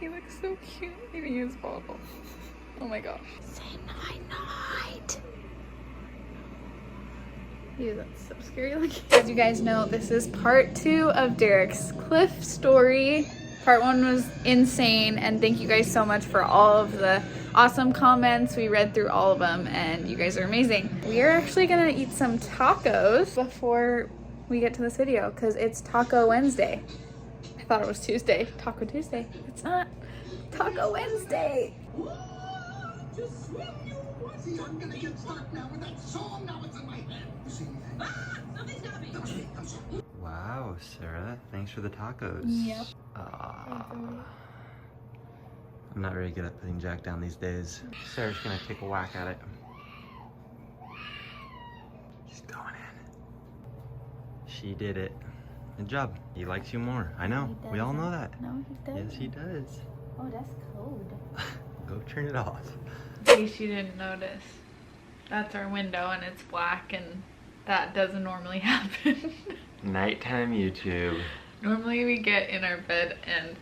He looks so cute eating his bottle. Oh my gosh. Say night. Ew, that's so scary looking. As you guys know, this is part 2 of Derik's cliff story. Part 1 was insane, and thank you guys so much for all of the awesome comments. We read through all of them, and you guys are amazing. We are actually gonna eat some tacos before we get to this video, because it's Taco Wednesday. I thought it was Tuesday. Taco Tuesday. It's not. Taco Wednesday. See, I'm gonna get stuck now with that song. Now it's in my head. You see anything? Something's got me. Okay, I'm sorry. Wow, Sarah, thanks for the tacos. Yep. I'm not very good at putting Jack down these days. Sarah's gonna take a whack at it. She's going in. She did it. Good job. He likes you more. I know. We all know that. No, he doesn't. Yes, he does. Oh, that's cold. Go turn it off. In case you didn't notice, that's our window and it's black, and that doesn't normally happen. Nighttime YouTube. Normally we get in our bed and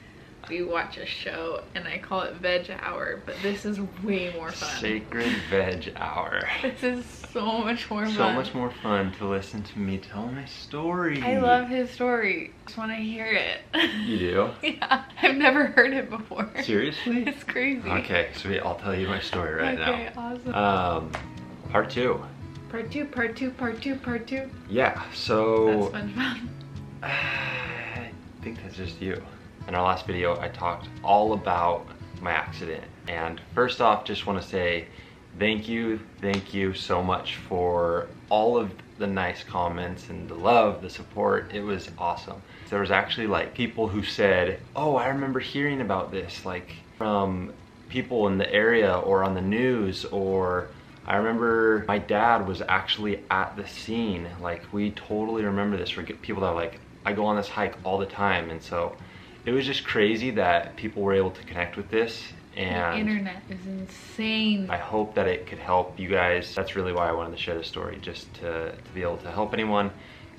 we watch a show, and I call it veg hour, but this is way more fun. Sacred veg hour. This is so much more fun. So much more fun to listen to me tell my story. I love his story. I just want to hear it. You do? Yeah, I've never heard it before. Seriously? It's crazy. Okay, sweet. I'll tell you my story right now. Okay, awesome. Part 2. Part 2, part 2, part 2, part 2. Yeah, so... That's fun. I think that's just you. In our last video, I talked all about my accident. And first off, just want to say thank you so much for all of the nice comments and the love, the support. It was awesome. There was actually like people who said, oh, I remember hearing about this, like from people in the area or on the news, or I remember my dad was actually at the scene. Like, we totally remember this. For people that are like, I go on this hike all the time. And so it was just crazy that people were able to connect with this. And the internet is insane. I hope that it could help you guys. That's really why I wanted to share the story, just to be able to help anyone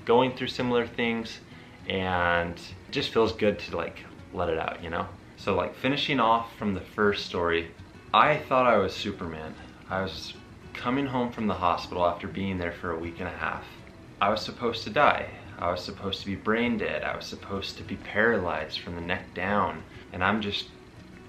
going through similar things. And it just feels good to like let it out, you know? So like, finishing off from the first story, I thought I was Superman. I was coming home from the hospital after being there for a week and a half. I was supposed to die. I was supposed to be brain dead. I was supposed to be paralyzed from the neck down. And I'm just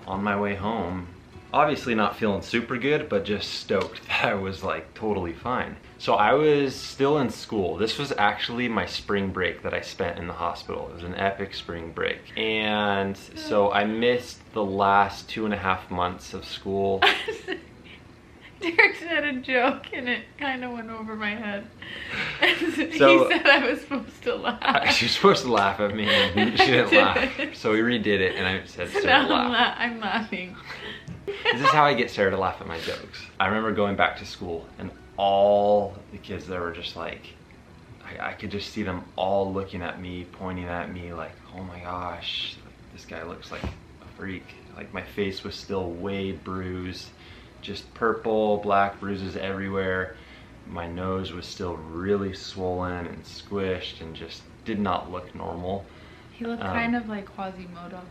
on my way home. Obviously not feeling super good, but just stoked that I was like totally fine. So I was still in school. This was actually my spring break that I spent in the hospital. It was an epic spring break. And so I missed the last 2.5 months of school. Derek said a joke and it kind of went over my head. So, he said I was supposed to laugh. She was supposed to laugh at me and she didn't laugh. So we redid it and I said, Sarah, now laugh. I'm laughing. This is how I get Sarah to laugh at my jokes. I remember going back to school and all the kids there were just like, I could just see them all looking at me, pointing at me like, oh my gosh, this guy looks like a freak. Like, my face was still way bruised. Just purple, black bruises everywhere. My nose was still really swollen and squished and just did not look normal. He looked kind of like Quasimodo.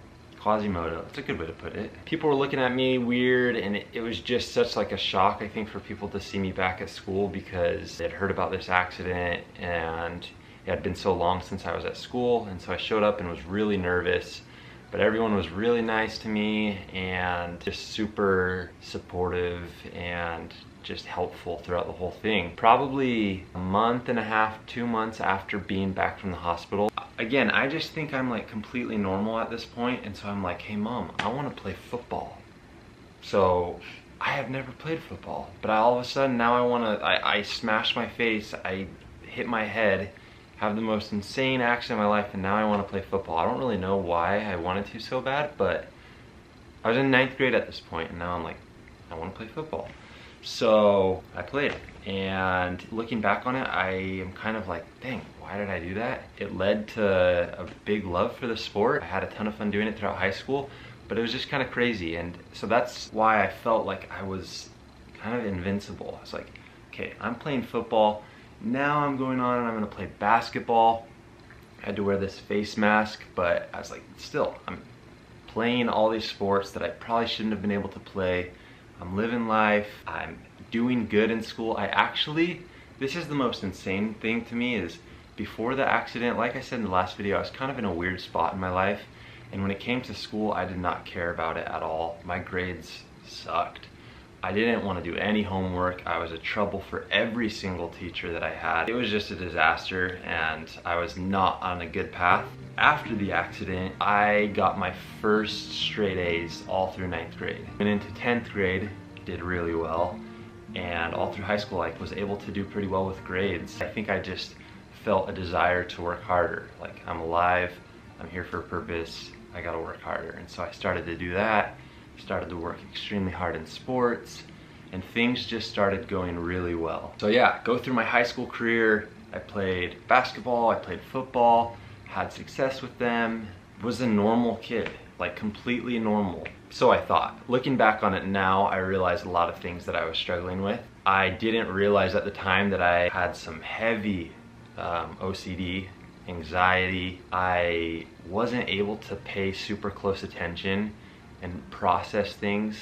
Quasimodo, that's a good way to put it. People were looking at me weird, and it was just such like a shock, I think, for people to see me back at school, because they'd heard about this accident and it had been so long since I was at school. And so I showed up and was really nervous. But everyone was really nice to me and just super supportive and just helpful throughout the whole thing. Probably a month and a half, 2 months after being back from the hospital. Again, I just think I'm like completely normal at this point, and so I'm like, hey mom, I want to play football. So I have never played football, but all of a sudden now I smashed my face, I hit my head, have the most insane accident of my life, and now I want to play football. I don't really know why I wanted to so bad, but I was in 9th grade at this point, and now I'm like, I want to play football. So I played, and looking back on it, I am kind of like, dang, why did I do that? It led to a big love for the sport. I had a ton of fun doing it throughout high school, but it was just kind of crazy. And so that's why I felt like I was kind of invincible. I was like, okay, I'm playing football. Now I'm going on and I'm gonna play basketball. I had to wear this face mask, but I was like, still, I'm playing all these sports that I probably shouldn't have been able to play. I'm living life, I'm doing good in school. This is the most insane thing to me, is before the accident, like I said in the last video, I was kind of in a weird spot in my life. And when it came to school, I did not care about it at all. My grades sucked. I didn't want to do any homework. I was a trouble for every single teacher that I had. It was just a disaster, and I was not on a good path. After the accident, I got my first straight A's all through 9th grade. Went into 10th grade, did really well, and all through high school I was able to do pretty well with grades. I think I just felt a desire to work harder. Like, I'm alive, I'm here for a purpose, I gotta work harder. And so I started to do that, started to work extremely hard in sports, and things just started going really well. So yeah, go through my high school career, I played basketball, I played football, had success with them, was a normal kid, like completely normal. So I thought. Looking back on it now, I realized a lot of things that I was struggling with. I didn't realize at the time that I had some heavy OCD, anxiety. I wasn't able to pay super close attention and process things,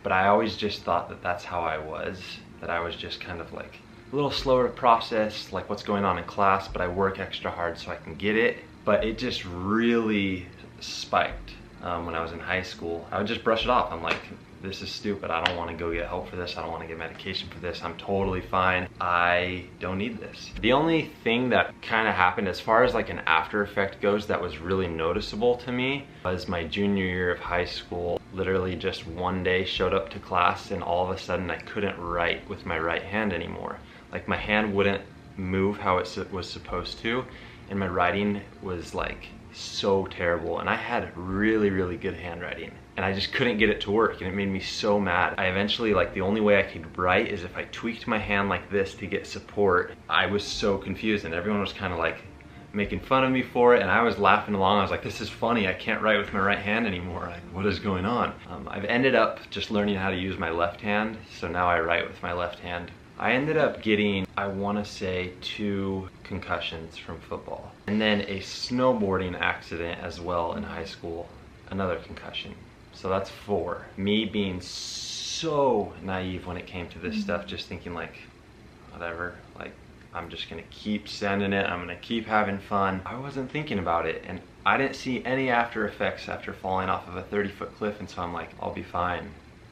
but I always just thought that that's how I was, that I was just kind of like a little slower to process like what's going on in class, but I work extra hard so I can get it. But it just really spiked when I was in high school. I would just brush it off. I'm like, this is stupid. I don't want to go get help for this. I don't want to get medication for this. I'm totally fine. I don't need this. The only thing that kind of happened as far as like an after effect goes that was really noticeable to me was my junior year of high school. Literally just one day showed up to class and all of a sudden I couldn't write with my right hand anymore. Like, my hand wouldn't move how it was supposed to, and my writing was like so terrible, and I had really, really good handwriting, and I just couldn't get it to work, and it made me so mad. I eventually, like, the only way I could write is if I tweaked my hand like this to get support. I was so confused, and everyone was kind of like making fun of me for it, and I was laughing along. I was like, this is funny, I can't write with my right hand anymore. Like, what is going on? I've ended up just learning how to use my left hand, so now I write with my left hand. I ended up getting, I want to say, 2 concussions from football. And then a snowboarding accident as well in high school, another concussion. So that's 4. Me being so naive when it came to this stuff, just thinking like, whatever, like, I'm just gonna keep sending it, I'm gonna keep having fun. I wasn't thinking about it, and I didn't see any after effects after falling off of a 30-foot cliff, and so I'm like, I'll be fine.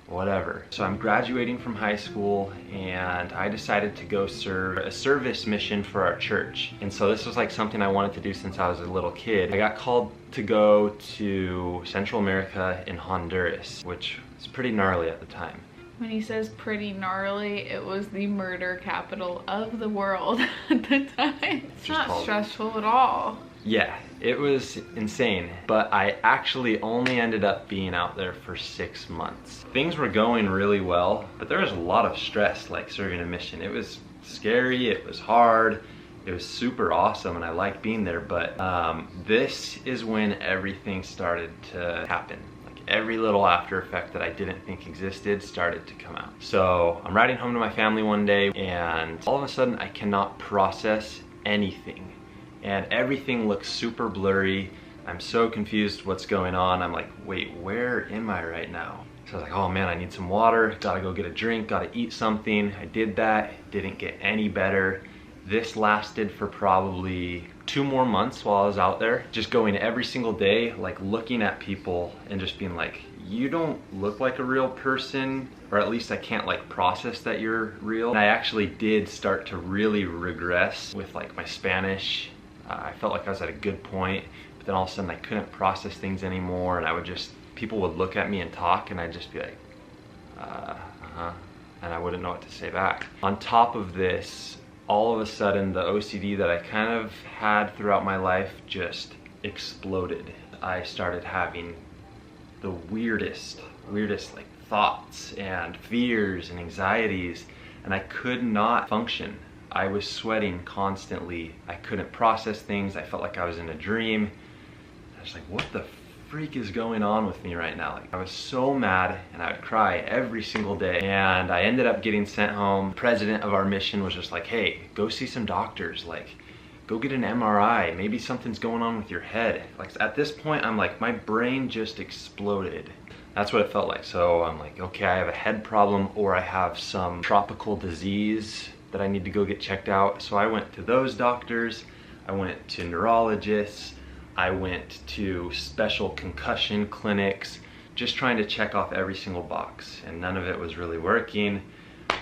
Whatever. So I'm graduating from high school, and I decided to go serve a service mission for our church. And so this was like something I wanted to do since I was a little kid. I got called to go to Central America in Honduras, which was pretty gnarly at the time. When he says pretty gnarly, it was the murder capital of the world at the time. It's not stressful at all. Yeah, it was insane, but I actually only ended up being out there for 6 months. Things were going really well, but there was a lot of stress, like serving a mission. It was scary, it was hard, it was super awesome, and I liked being there, but this is when everything started to happen. Like, every little after effect that I didn't think existed started to come out. So I'm riding home to my family one day, and all of a sudden I cannot process anything. And everything looks super blurry. I'm so confused what's going on. I'm like, wait, where am I right now? So I was like, oh man, I need some water, gotta go get a drink, gotta eat something. I did that, didn't get any better. This lasted for probably 2 more months while I was out there, just going every single day, like looking at people and just being like, you don't look like a real person, or at least I can't like process that you're real. And I actually did start to really regress with like my Spanish. I felt like I was at a good point, but then all of a sudden I couldn't process things anymore, and I would just, people would look at me and talk, and I'd just be like, and I wouldn't know what to say back. On top of this, all of a sudden the OCD that I kind of had throughout my life just exploded. I started having the weirdest like thoughts and fears and anxieties, and I could not function. I was sweating constantly. I couldn't process things. I felt like I was in a dream. I was like, what the freak is going on with me right now? Like, I was so mad, and I would cry every single day. And I ended up getting sent home. The president of our mission was just like, hey, go see some doctors. Like, go get an MRI. Maybe something's going on with your head. Like at this point, I'm like, my brain just exploded. That's what it felt like. So I'm like, okay, I have a head problem or I have some tropical disease that I need to go get checked out. So I went to those doctors. I went to neurologists. I went to special concussion clinics, just trying to check off every single box, and none of it was really working.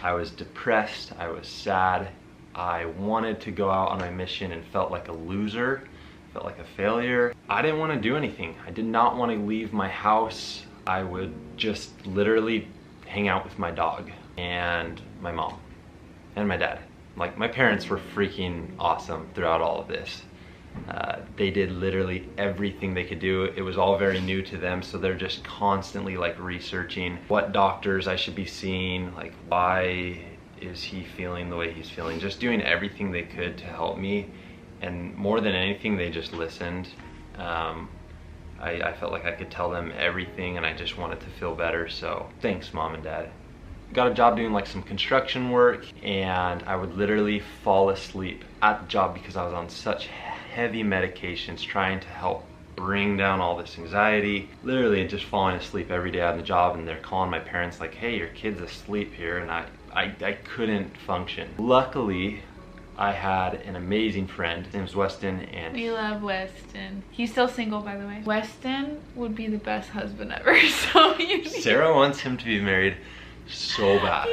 I was depressed, I was sad, I wanted to go out on my mission and felt like a loser, felt like a failure. I didn't want to do anything. I did not want to leave my house. I would just literally hang out with my dog and my mom and my dad. Like, my parents were freaking awesome throughout all of this. They did literally everything they could do. It was all very new to them, so they're just constantly like researching what doctors I should be seeing, like why is he feeling the way he's feeling, just doing everything they could to help me. And more than anything, they just listened. I felt like I could tell them everything and I just wanted to feel better, so thanks, Mom and Dad. Got a job doing like some construction work, and I would literally fall asleep at the job because I was on such heavy medications trying to help bring down all this anxiety. Literally just falling asleep every day on the job, and they're calling my parents like, hey, your kid's asleep here, and I couldn't function. Luckily, I had an amazing friend. His name's Weston, and we love Weston. He's still single, by the way. Weston would be the best husband ever. So Sarah wants him to be married so bad.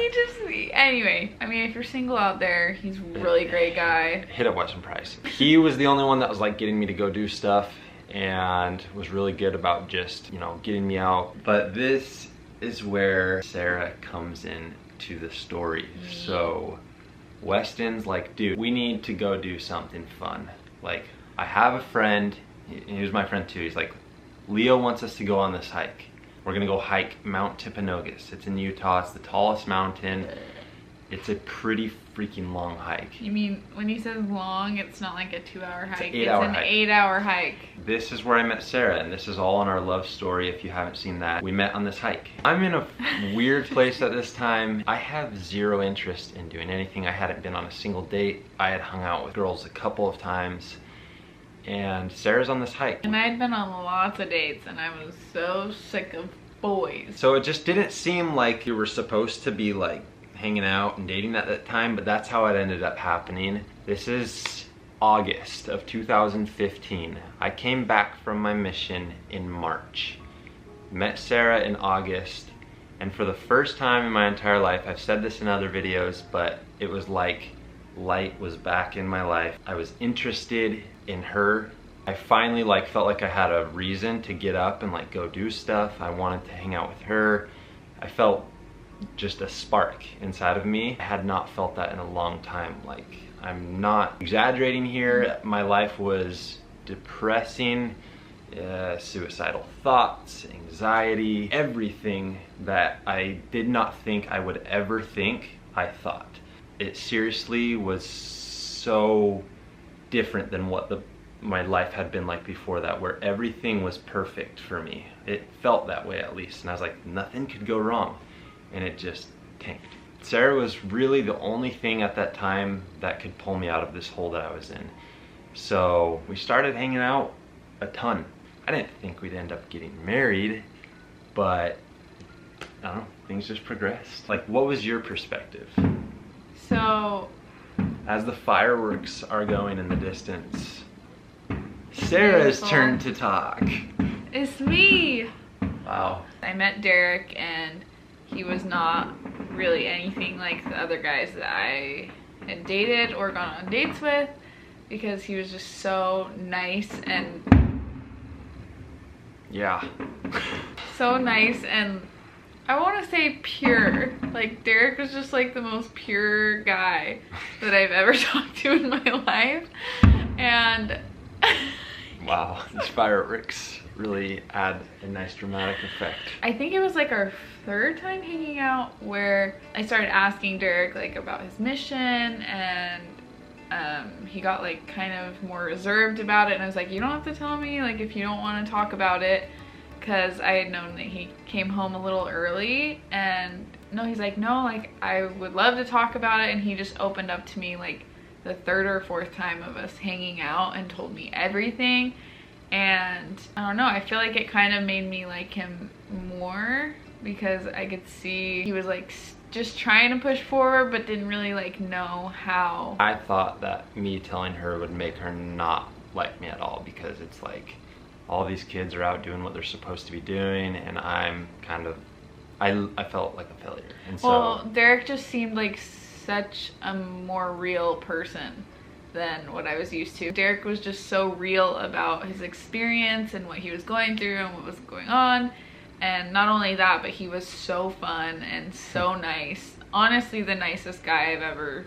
Anyway, I mean, if you're single out there, he's a really great guy. Hit up Weston Price. He was the only one that was like getting me to go do stuff and was really good about just, you know, getting me out. But this is where Sarah comes in to the story. So Weston's like, dude, we need to go do something fun. Like, I have a friend, he was my friend too. He's like, Leo wants us to go on this hike. We're gonna go hike Mount Timpanogos. It's in Utah, it's the tallest mountain. It's a pretty freaking long hike. You mean, when he says long, it's not like a 2-hour hike, it's an 8-hour hike. This is where I met Sarah, and this is all in our love story if you haven't seen that. We met on this hike. I'm in a weird place at this time. I have zero interest in doing anything. I hadn't been on a single date. I had hung out with girls a couple of times, and Sarah's on this hike. And I'd been on lots of dates, and I was so sick of boys. So it just didn't seem like you were supposed to be like hanging out and dating at that time, but that's how it ended up happening. This is August of 2015. I came back from my mission in March. Met Sarah in August, and for the first time in my entire life, I've said this in other videos, but it was like light was back in my life. I was interested in her. I finally like felt like I had a reason to get up and like go do stuff. I wanted to hang out with her. I felt just a spark inside of me. I had not felt that in a long time. Like, I'm not exaggerating here. My life was depressing, suicidal thoughts, anxiety, everything that I did not think I would ever think, I thought. It seriously was so different than what my life had been like before that, where everything was perfect for me. It felt that way, at least, and I was like, nothing could go wrong, and it just tanked. Sarah was really the only thing at that time that could pull me out of this hole that I was in. So we started hanging out a ton. I didn't think we'd end up getting married, but I don't know, things just progressed. Like, what was your perspective? So, as the fireworks are going in the distance, Sarah's turn to talk. It's me. Wow. I met Derik, and he was not really anything like the other guys that I had dated or gone on dates with, because he was just so nice and so nice, and I want to say pure. Like, Derik was just like the most pure guy that I've ever talked to in my life. And wow, these fireworks really add a nice dramatic effect. I think it was like our third time hanging out where I started asking Derik like about his mission, and he got like kind of more reserved about it, and I was like, you don't have to tell me like if you don't want to talk about it, because I had known that he came home a little early. And no, he's like, no, like I would love to talk about it. And he just opened up to me like the third or fourth time of us hanging out and told me everything. And I don't know, I feel like it kind of made me like him more, because I could see he was like just trying to push forward but didn't really like know how. I thought that me telling her would make her not like me at all, because it's like all these kids are out doing what they're supposed to be doing, and I'm kind of, I felt like a failure. And so, well, Derik just seemed like such a more real person than what I was used to. Derik was just so real about his experience and what he was going through and what was going on. And not only that, but he was so fun and so nice. Honestly, the nicest guy I've ever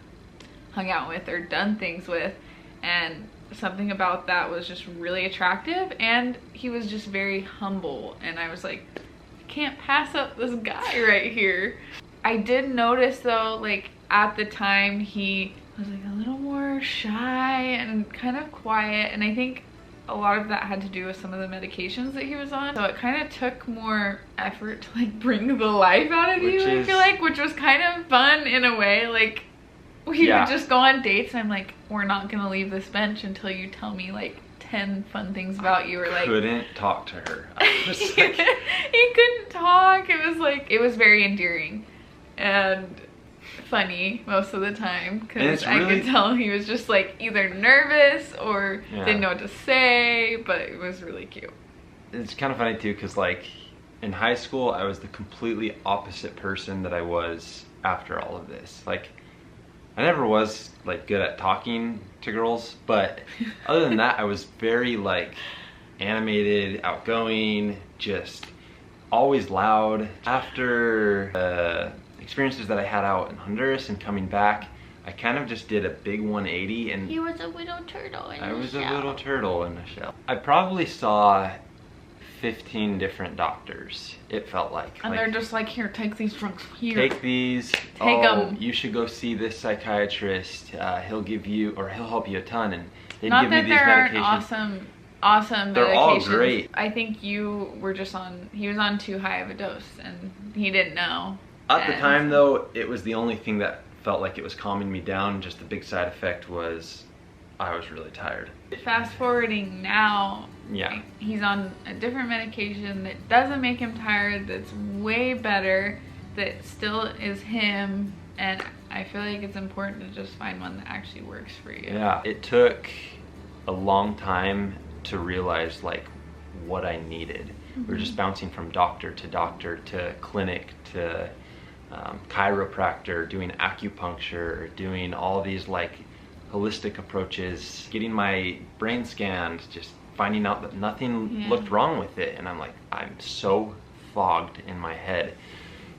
hung out with or done things with. And something about that was just really attractive. And he was just very humble. And I was like, I can't pass up this guy right here. I did notice though, like at the time he was like a little more shy and kind of quiet. And I think a lot of that had to do with some of the medications that he was on. So it kind of took more effort to like bring the life out of you, I feel like, which was kind of fun in a way. Like we would just go on dates and I'm like, we're not gonna leave this bench until you tell me like 10 fun things about you, or like couldn't talk to her. he couldn't talk. It was like, it was very endearing and funny most of the time, because I could tell he was just like either nervous or didn't know what to say, but it was really cute. It's kind of funny too, because like in high school I was the completely opposite person that I was after all of this. Like I never was like good at talking to girls, but other than that I was very like animated, outgoing, just always loud. After experiences that I had out in Honduras and coming back, I kind of just did a big 180, and he was a little turtle in I was a a little turtle in a shell. I probably saw 15 different doctors, it felt like. And they're just like, here, take these drugs. Here. Take these. Take them. You should go see this psychiatrist. He'll give you, or he'll help you a ton. And they'd Not give me that these there aren't medications. awesome They're medications. all great. I think you were just on, he was on too high of a dose and he didn't know. At the time though, it was the only thing that felt like it was calming me down. Just the big side effect was I was really tired. Fast forwarding now, yeah, he's on a different medication that doesn't make him tired, that's way better, that still is him, and I feel like it's important to just find one that actually works for you. Yeah, it took a long time to realize like what I needed. We were just bouncing from doctor to clinic to chiropractor, doing acupuncture, doing all these like holistic approaches, getting my brain scanned, just finding out that nothing looked wrong with it. And I'm like, I'm so fogged in my head.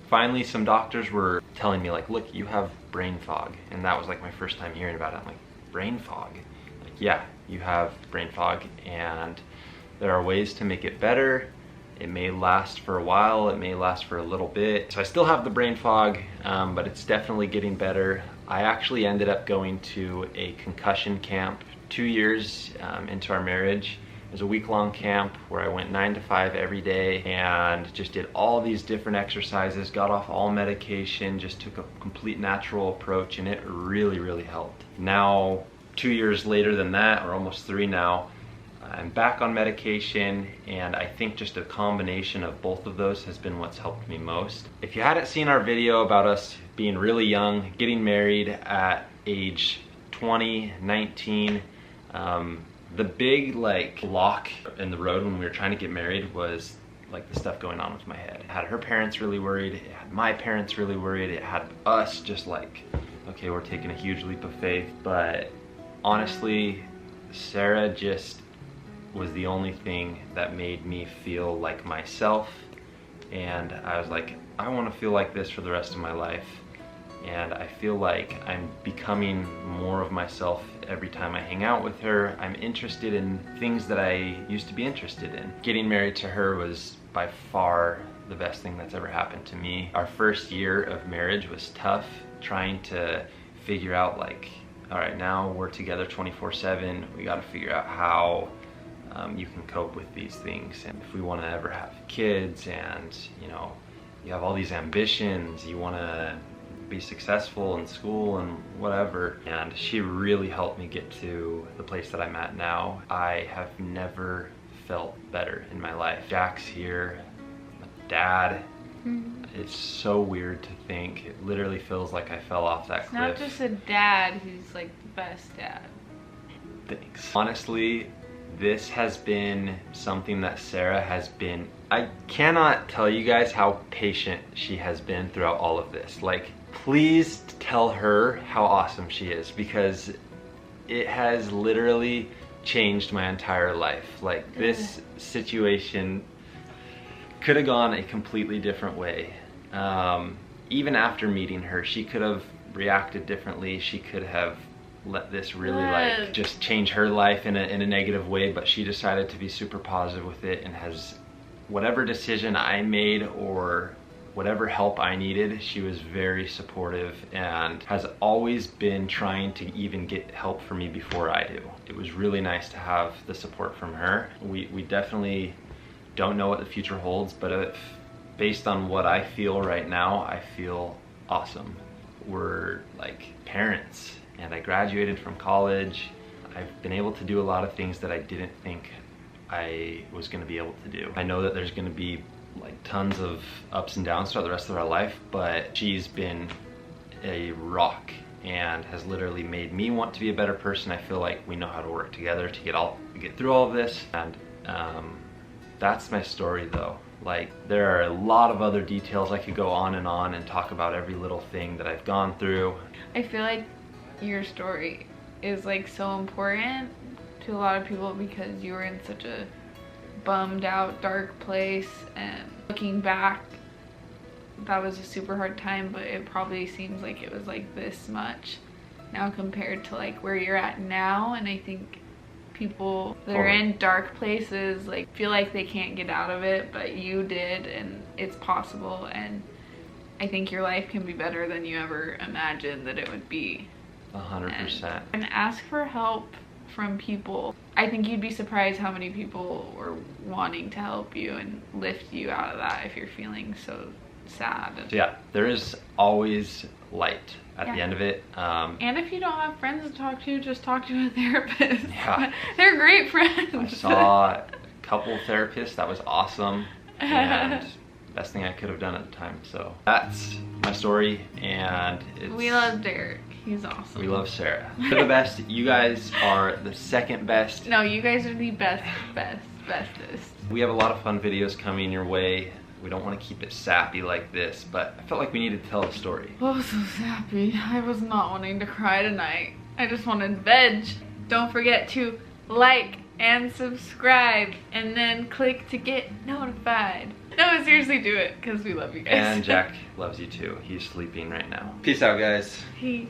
Finally, some doctors were telling me like, look, you have brain fog. And that was like my first time hearing about it. I'm like, brain fog? Like, yeah, you have brain fog, and there are ways to make it better. It may last for a while, it may last for a little bit. So I still have the brain fog, but it's definitely getting better. I actually ended up going to a concussion camp 2 years into our marriage. It was a week-long camp where I went 9 to 5 every day and just did all these different exercises, got off all medication, just took a complete natural approach, and it really, really helped. Now, 2 years later than that, or almost 3 now, I'm back on medication, and I think just a combination of both of those has been what's helped me most. If you hadn't seen our video about us being really young, getting married at age 20, 19, the big like block in the road when we were trying to get married was like the stuff going on with my head. It had her parents really worried, it had my parents really worried, it had us just like, okay, we're taking a huge leap of faith. But honestly, Sarah just was the only thing that made me feel like myself, and I was like, I want to feel like this for the rest of my life. And I feel like I'm becoming more of myself every time I hang out with her. I'm interested in things that I used to be interested in. Getting married to her was by far the best thing that's ever happened to me. Our first year of marriage was tough, trying to figure out like, all right, now we're together 24/7. We got to figure out how you can cope with these things, and if we want to ever have kids, and you know, you have all these ambitions, you want to be successful in school and whatever. And she really helped me get to the place that I'm at now. I have never felt better in my life. Jack's here, my dad. It's so weird to think. It literally feels like I fell off that cliff. Not just a dad who's like the best dad. Thanks. Honestly, this has been something that Sarah has been, I cannot tell you guys how patient she has been throughout all of this. Like, please tell her how awesome she is, because it has literally changed my entire life. Like, this situation could have gone a completely different way. Even after meeting her, she could have reacted differently. She could have let this really like just change her life in a negative way, but she decided to be super positive with it, and has, whatever decision I made or whatever help I needed, she was very supportive and has always been trying to even get help for me before I do. It was really nice to have the support from her. We definitely don't know what the future holds, but based on what I feel right now, I feel awesome. We're like parents, and I graduated from college. I've been able to do a lot of things that I didn't think I was gonna be able to do. I know that there's gonna be like tons of ups and downs throughout the rest of our life, but she's been a rock and has literally made me want to be a better person. I feel like we know how to work together to get through all of this. And that's my story though. Like, there are a lot of other details. I could go on and talk about every little thing that I've gone through. I feel like your story is like so important to a lot of people, because you were in such a bummed out, dark place, and looking back, that was a super hard time, but it probably seems like it was like this much now compared to like where you're at now. And I think people that are in dark places like feel like they can't get out of it, but you did, and it's possible. And I think your life can be better than you ever imagined that it would be. 100%. And ask for help from people. I think you'd be surprised how many people were wanting to help you and lift you out of that if you're feeling so sad. So yeah, there is always light at the end of it. And if you don't have friends to talk to, just talk to a therapist. Yeah. They're great friends. I saw a couple therapists. That was awesome. And best thing I could have done at the time. So that's my story, and we love Derek. He's awesome. We love Sarah. You're the best. You guys are the second best. No, you guys are the bestest. We have a lot of fun videos coming your way. We don't want to keep it sappy like this, but I felt like we needed to tell a story. Oh, so sappy. I was not wanting to cry tonight. I just wanted veg. Don't forget to like and subscribe, and then click to get notified. No, seriously, do it, because we love you guys. And Jack loves you too. He's sleeping right now. Peace out, guys. Peace.